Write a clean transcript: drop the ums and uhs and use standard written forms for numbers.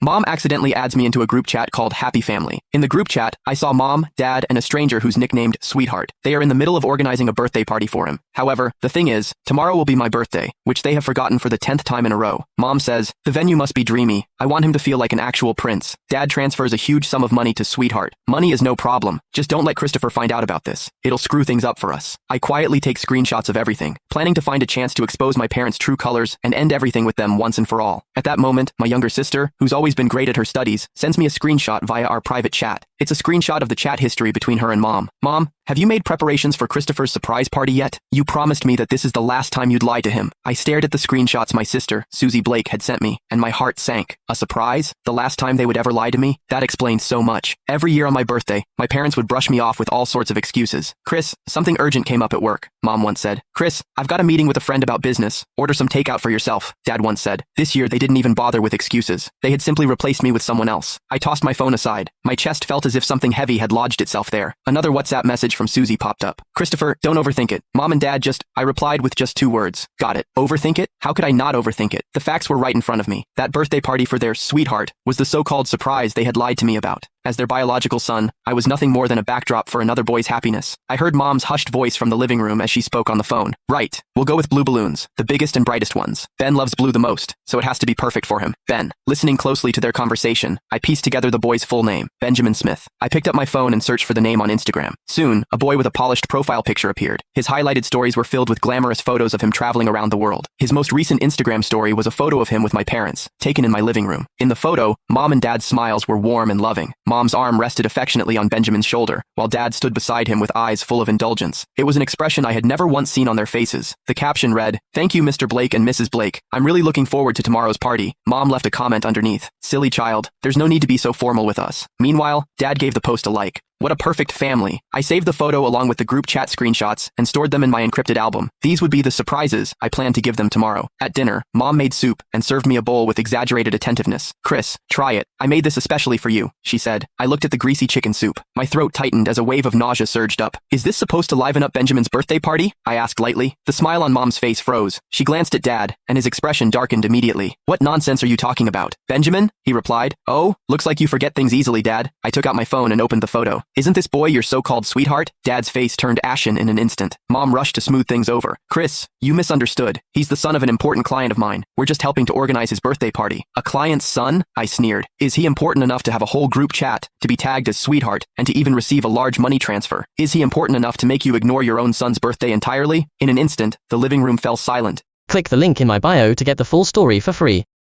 Mom accidentally adds me into a group chat called Happy Family. In the group chat, I saw Mom, Dad, and a stranger who's nicknamed Sweetheart. They are in the middle of organizing a birthday party for him. However, the thing is, tomorrow will be my birthday, which they have forgotten for the 10th time in a row. Mom says, the venue must be dreamy. I want him to feel like an actual prince. Dad transfers a huge sum of money to Sweetheart. Money is no problem. Just don't let Christopher find out about this. It'll screw things up for us. I quietly take screenshots of everything, planning to find a chance to expose my parents' true colors and end everything with them once and for all. At that moment, my younger sister, who's always been great at her studies, sends me a screenshot via our private chat. It's a screenshot of the chat history between her and Mom. Mom, have you made preparations for Christopher's surprise party yet? You promised me that this is the last time you'd lie to him. I stared at the screenshots my sister, Susie Blake, had sent me, and my heart sank. A surprise? The last time they would ever lie to me? That explains so much. Every year on my birthday, my parents would brush me off with all sorts of excuses. Chris, something urgent came up at work, Mom once said. Chris, I've got a meeting with a friend about business. Order some takeout for yourself, Dad once said. This year, they didn't even bother with excuses. They had simply replaced me with someone else. I tossed my phone aside. My chest felt as if something heavy had lodged itself there. Another WhatsApp message from Susie popped up. Christopher, don't overthink it. Mom and Dad I replied with just 2 words. Got it. Overthink it? How could I not overthink it? The facts were right in front of me. That birthday party for their sweetheart was the so-called surprise they had lied to me about. As their biological son, I was nothing more than a backdrop for another boy's happiness. I heard Mom's hushed voice from the living room as she spoke on the phone. Right. We'll go with blue balloons, the biggest and brightest ones. Ben loves blue the most, so it has to be perfect for him. Ben. Listening closely to their conversation, I pieced together the boy's full name, Benjamin Smith. I picked up my phone and searched for the name on Instagram. Soon, a boy with a polished profile picture appeared. His highlighted stories were filled with glamorous photos of him traveling around the world. His most recent Instagram story was a photo of him with my parents, taken in my living room. In the photo, Mom and Dad's smiles were warm and loving. Mom's arm rested affectionately on Benjamin's shoulder, while Dad stood beside him with eyes full of indulgence. It was an expression I had never once seen on their faces. The caption read, "Thank you, Mr. Blake and Mrs. Blake. I'm really looking forward to tomorrow's party." Mom left a comment underneath. "Silly child, there's no need to be so formal with us." Meanwhile, Dad gave the post a like. What a perfect family. I saved the photo along with the group chat screenshots and stored them in my encrypted album. These would be the surprises I planned to give them tomorrow. At dinner, Mom made soup and served me a bowl with exaggerated attentiveness. "Chris, try it. I made this especially for you," she said. I looked at the greasy chicken soup. My throat tightened as a wave of nausea surged up. "Is this supposed to liven up Benjamin's birthday party?" I asked lightly. The smile on Mom's face froze. She glanced at Dad, and his expression darkened immediately. "What nonsense are you talking about?" "Benjamin?" he replied. "Oh, looks like you forget things easily, Dad." I took out my phone and opened the photo. "Isn't this boy your so-called sweetheart?" Dad's face turned ashen in an instant. Mom rushed to smooth things over. "Chris, you misunderstood. He's the son of an important client of mine. We're just helping to organize his birthday party." "A client's son?" I sneered. "Is he important enough to have a whole group chat, to be tagged as sweetheart, and to even receive a large money transfer? Is he important enough to make you ignore your own son's birthday entirely?" In an instant, the living room fell silent. Click the link in my bio to get the full story for free.